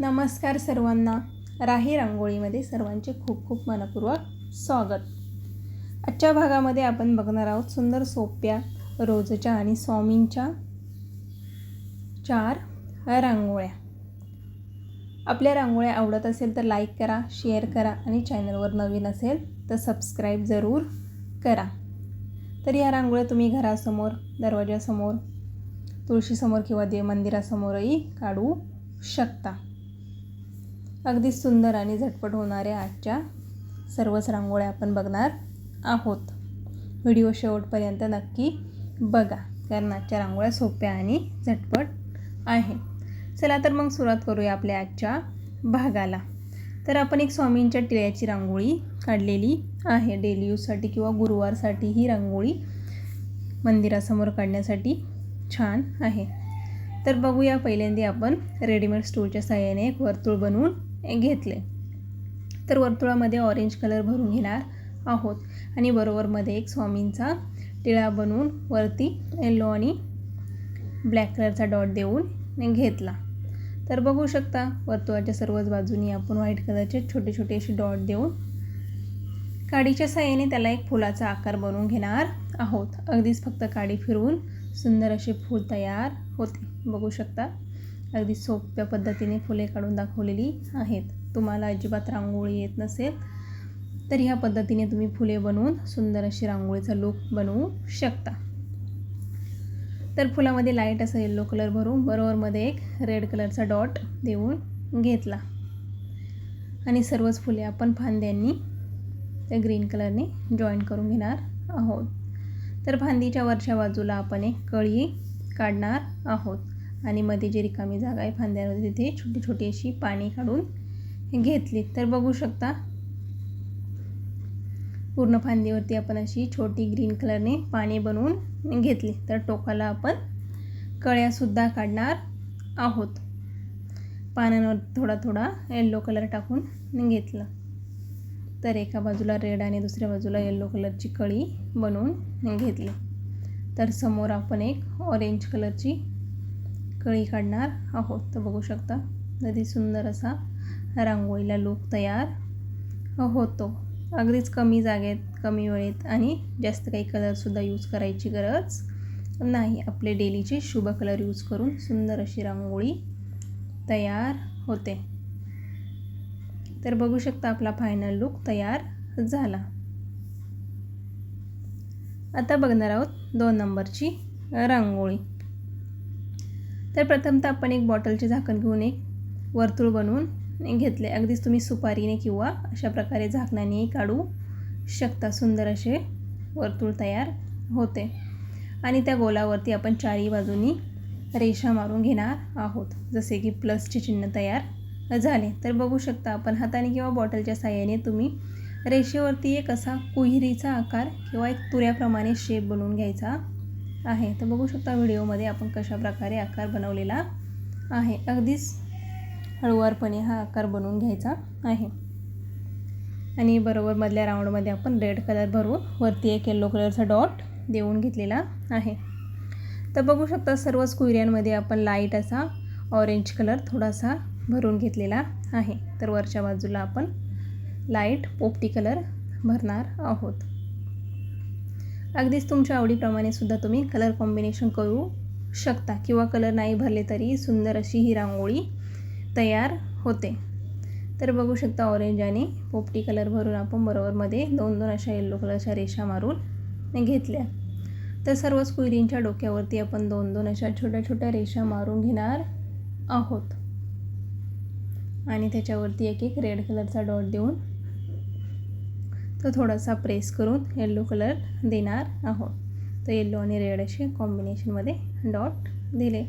नमस्कार सर्वांना. राही रांगोळीमध्ये सर्वांचे खूप खूप मनपूर्वक स्वागत. आजच्या भागामध्ये आपण बघणार आहोत सुंदर सोप्या रोजच्या आणि स्वामींच्या 4 रांगोळ्या. आपल्या रांगोळ्या आवडत असेल तर लाईक करा, शेअर करा आणि चॅनलवर नवीन असेल तर सबस्क्राईब जरूर करा. तर या रांगोळ्या तुम्ही घरासमोर, दरवाजासमोर, तुळशीसमोर किंवा देव मंदिरासमोरही काढू शकता. अगदी सुंदर आणि झटपट होणाऱ्या आजच्या सर्वच रांगोळ्या आपण बघणार आहोत. व्हिडिओ शेवटपर्यंत नक्की बघा, कारण आजच्या रांगोळ्या सोप्या आणि झटपट आहे. चला तर मग सुरुवात करूया आपल्या आजच्या भागाला. तर आपण एक स्वामींच्या टिळ्याची रांगोळी काढलेली आहे. डेली यूजसाठी किंवा गुरुवारसाठी ही रांगोळी मंदिरासमोर काढण्यासाठी छान आहे. तर बघूया. पहिल्यांदा आपण रेडीमेड स्टूलच्या साहाय्याने एक वर्तुळ बनवून घेतले. तर वर्तुळामध्ये ऑरेंज कलर भरून घेणार आहोत आणि बरोबरमध्ये एक स्वामींचा टिळा बनवून वरती येलो आणि ब्लॅक कलरचा डॉट देऊन घेतला. तर बघू शकता वर्तुळाच्या सर्वच बाजूनी आपण व्हाईट कलरचे छोटे छोटे असे डॉट देऊन काडीच्या साहाय्याने त्याला एक फुलाचा आकार बनवून घेणार आहोत. अगदीच फक्त काडी फिरवून सुंदर असे फूल तयार होते. बघू शकता अगदी सोप्या पद्धतीने फुले काढून दाखवलेली आहेत. तुम्हाला अजिबात रांगोळी येत नसेल तर ह्या पद्धतीने तुम्ही फुले बनवून सुंदर अशी रांगोळीचा लूक बनवू शकता. तर फुलामध्ये लाईट असा येलो कलर भरून बरोबरमध्ये एक रेड कलरचा डॉट देऊन घेतला आणि सर्वच फुले आपण फांद्यांनी त्या ग्रीन कलरने जॉईन करून घेणार आहोत. तर फांदीच्या वरच्या बाजूला आपण एक कळी काढणार आहोत आणि मध्ये जी रिकामी जागा आहे फांद्यामध्ये तिथे छोटी छोटी अशी पाने काढून घेतली. तर बघू शकता पूर्ण फांदीवरती आपण अशी छोटी ग्रीन कलरने पाने बनवून घेतली. तर टोकाला आपण कळ्यासुद्धा काढणार आहोत. पानांवर थोडा थोडा येल्लो कलर टाकून घेतलं. तर एका बाजूला रेड आणि दुसऱ्या बाजूला येल्लो कलरची कळी बनवून घेतली. तर समोर आपण एक ऑरेंज कलरची कळी काढणार आहोत. तर बघू शकता अगदी सुंदर असा रांगोळीला लूक तयार होतो. अगदीच कमी जागेत, कमी वेळेत आणि जास्त काही कलरसुद्धा यूज करायची गरज नाही. आपले डेलीचे शुभ कलर यूज करून सुंदर अशी रांगोळी तयार होते. तर बघू शकता आपला फायनल लूक तयार झाला. आता बघणार आहोत 2 नंबरची रांगोळी. तर प्रथमतः आपण एक बॉटलचे झाकण घेऊन एक वर्तुळ बनवून घेतले. अगदीच तुम्ही सुपारीने किंवा अशा प्रकारे झाकणानेही काढू शकता. सुंदर असे वर्तुळ तयार होते आणि त्या गोलावरती आपण चारही बाजूनी रेषा मारून घेणार आहोत, जसे की प्लसचे चिन्ह तयार झाले. तर बघू शकता आपण हाताने किंवा बॉटलच्या साहाय्याने तुम्ही रेषेवरती एक असा कुहिरीचा आकार किंवा एक तुऱ्याप्रमाणे शेप बनवून घ्यायचा आहे. तर बघू शकता व्हिडिओमध्ये आपण कशा प्रकारे आकार बनवलेला आहे. अगदीच हळूवारपणे हा आकार बनवून घ्यायचा आहे आणि बरोबर मधल्या राऊंडमध्ये आपण रेड कलर भरून वरती एक येल्लो कलरचा डॉट देऊन घेतलेला आहे. तर बघू शकता सर्वच कुहिऱ्यांमध्ये आपण लाईट असा ऑरेंज कलर थोडासा भरून घेतलेला आहे. तर वरच्या बाजूला आपण लाईट पोपटी कलर भरणार आहोत. अगदीच तुमच्या आवडीप्रमाणे सुद्धा तुम्ही कलर कॉम्बिनेशन करू शकता किंवा कलर नाही भरले तरी सुंदर अशी ही रांगोळी तयार होते. तर बघू शकता ऑरेंज आणि पोपटी कलर भरून आपण बरोबरमध्ये 2-2 अशा येल्लो कलरच्या रेषा मारून घेतल्या. तर सर्वच कुहिरींच्या डोक्यावरती आपण 2-2 अशा छोट्या छोट्या रेषा मारून घेणार आहोत आणि त्याच्यावरती एक एक रेड कलरचा डॉट देऊन तो थोडासा प्रेस करून येल्लो कलर देणार आहोत. तर येल्लो आणि रेड असे कॉम्बिनेशनमध्ये डॉट दिले.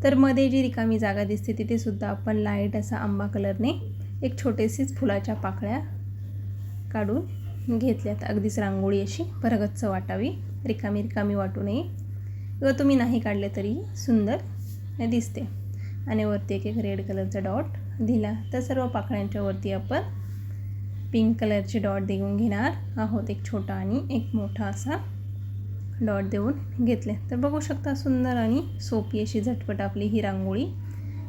तर मध्ये जी रिकामी जागा दिसते तिथे सुद्धा आपण लाईट असा आंबा कलरने एक छोटेसेच फुलाच्या पाकळ्या काढून घेतल्यात. अगदीच रांगोळी अशी भरगच्च वाटावी, रिकामी रिकामी वाटू नये किंवा तुम्ही नाही काढले तरी सुंदर दिसते. आणि वरती एक एक रेड कलरचा डॉट दिला. तर सर्व पाकळ्यांच्या वरती आपण पिंक कलरचे डॉट देऊन घेणार आहोत. एक छोटा आणि एक मोठा असा डॉट देऊन घेतले. तर बघू शकता सुंदर आणि सोपी अशी झटपट आपली ही रांगोळी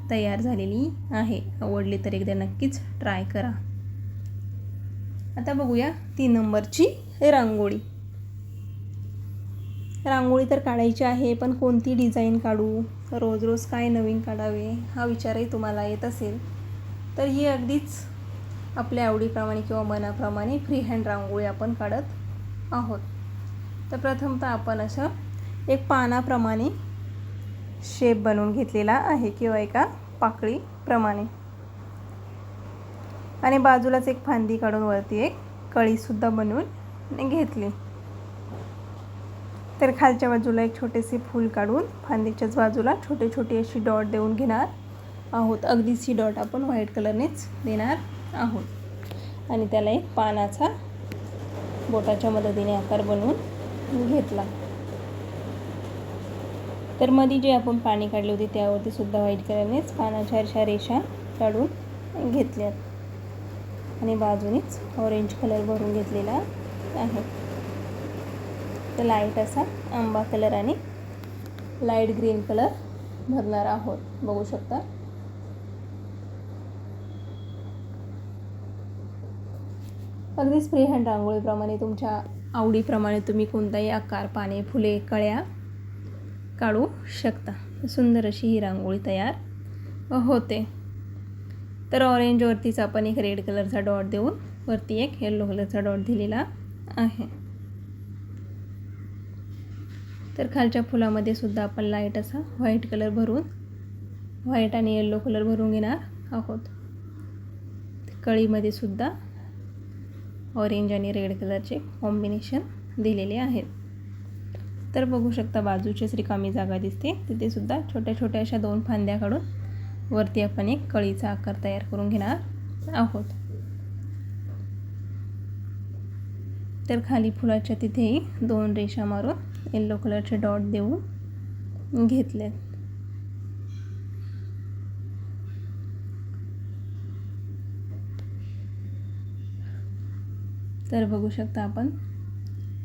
तयार झालेली आहे. आवडली तर एकदा नक्कीच ट्राय करा. आता बघूया 3 नंबरची रांगोळी. रांगोळी तर काढायची आहे, पण कोणती डिझाईन काढू, रोज रोज काय नवीन काढावे हा विचारही तुम्हाला येत असेल, तर ही अगदीच आपल्या आवडीप्रमाणे किंवा मनाप्रमाणे फ्री हँड रांगोळी आपण काढत आहोत. तर प्रथमतः आपण असं एक पानाप्रमाणे शेप बनवून घेतलेला आहे किंवा एका पाकळीप्रमाणे, आणि बाजूलाच एक फांदी काढून वरती एक कळीसुद्धा बनवून घेतली. तर खालच्या बाजूला एक छोटेसे फूल काढून फांदीच्याच बाजूला छोटे छोटे अशी डॉट देऊन घेणार आहोत. अगदीच ही डॉट आपण व्हाईट कलरनेच देणार आहोत. आणि त्याला एक पानाचा बोटाच्या मदतीने आकार बनवून घेतला. तर मध्ये जे आपण पाणी काढले होते त्यावरती सुद्धा व्हाईट कलरनेच पानाच्या अशा रेषा काढून घेतल्यात आणि बाजूनेच ऑरेंज कलर भरून घेतलेला आहे. तर लाईट असा आंबा कलर आणि लाईट ग्रीन कलर भरणार आहोत. बघू शकता. अगदीच फ्री हँड रांगोळीप्रमाणे तुमच्या आवडीप्रमाणे तुम्ही कोणताही आकार, पाने, फुले, कळ्या काढू शकता. सुंदर अशी ही रांगोळी तयार होते. तर ऑरेंजवरतीच आपण एक रेड कलरचा डॉट देऊन वरती एक येलो कलरचा डॉट दिलेला आहे. तर खालच्या फुलामध्ये सुद्धा आपण लाईट असा व्हाईट कलर भरून, व्हाईट आणि येलो कलर भरून घेणार आहोत. कळीमध्ये सुद्धा ऑरेंज आणि रेड कलरचे कॉम्बिनेशन दिलेले आहेत. तर बघू शकता बाजूचीच रिकामी जागा दिसते, तिथे सुद्धा छोट्या छोट्या अशा 2 फांद्या काढून वरती आपण एक कळीचा आकार तयार करून घेणार आहोत. तर खाली फुलाच्या तिथेही 2 रेषा मारून येलो कलरचे डॉट देऊन घेतले. तर बघू शकता आपण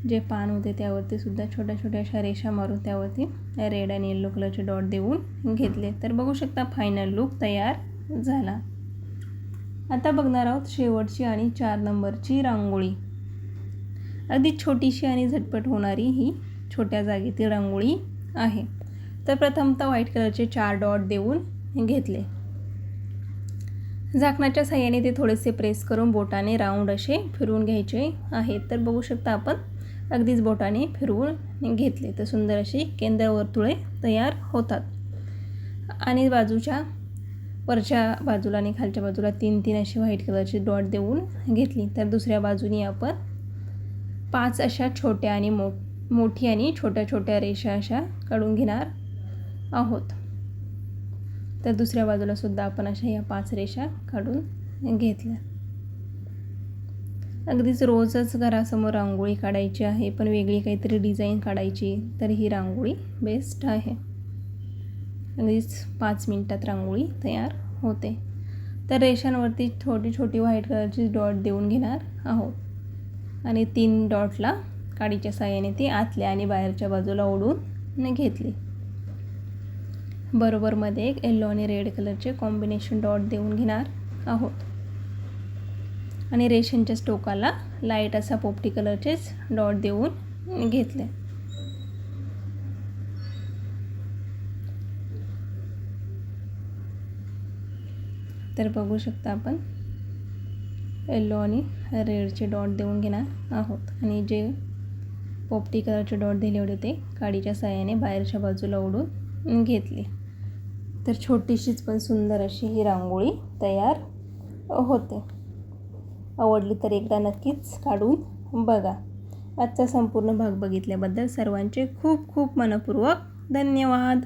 जे पान होते त्यावरती सुद्धा छोट्या छोट्या अशा रेषा मारून त्यावरती रेड आणि येलो कलरचे डॉट देऊन घेतले. तर बघू शकता फायनल लुक तयार झाला. आता बघणार आहोत शेवटची आणि 4 नंबरची रांगोळी. अगदी छोटीशी आणि झटपट होणारी ही छोट्या जागेतील रांगोळी आहे. तर प्रथमतः व्हाईट कलरचे 4 डॉट देऊन घेतले. झाकणाच्या साहाय्याने ते थोडेसे प्रेस करून बोटाने राऊंड असे फिरवून घ्यायचे आहेत. तर बघू शकता आपण अगदीच बोटाने फिरवून घेतले तर सुंदर अशी केंद्रवर्तुळे तयार होतात. आणि बाजूच्या वरच्या बाजूला आणि खालच्या बाजूला 3 अशी व्हाईट कलरची डॉट देऊन घेतली. तर दुसऱ्या बाजूने आपण 5 अशा छोट्या आणि मोठी आणि छोट्या छोट्या रेषा अशा काढून घेणार आहोत. तर दुसऱ्या बाजूला सुद्धा आपण अशा या 5 रेषा काढून घेतल्या. अगदीच रोजच घरासमोर रांगोळी काढायची आहे, पण वेगळी काहीतरी डिझाईन काढायची, तर ही रांगोळी बेस्ट आहे. अगदीच 5 मिनिटात रांगोळी तयार होते. तर रेषांवरती छोटी छोटी व्हाईट कलरची डॉट देऊन घेणार आहोत आणि 3 डॉटला काडीच्या साहाय्याने ती आतल्या आणि बाहेरच्या बाजूला ओढून घेतली. बरोबर मध्ये एक येलो आणि रेड कलरचे कॉम्बिनेशन डॉट देऊन घेणार आहोत आणि रेषांच्या टोकाला लाईट असा पोपटी कलरचेच डॉट देऊन घेतले. तर बघू शकता आपण येलो आणि रेडचे डॉट देऊन घेणार आहोत आणि जे पोपटी कलरचे डॉट दिले होते ते काडीच्या साहाय्याने बाहेरच्या बाजूला ओढून घेतले. तर छोटीशीच पण सुंदर अशी ही रांगोळी तयार होते. आवडली तर एकदा नक्कीच काढून बघा. आजचा संपूर्ण भाग बघितल्याबद्दल सर्वांचे खूप खूप मनपूर्वक धन्यवाद.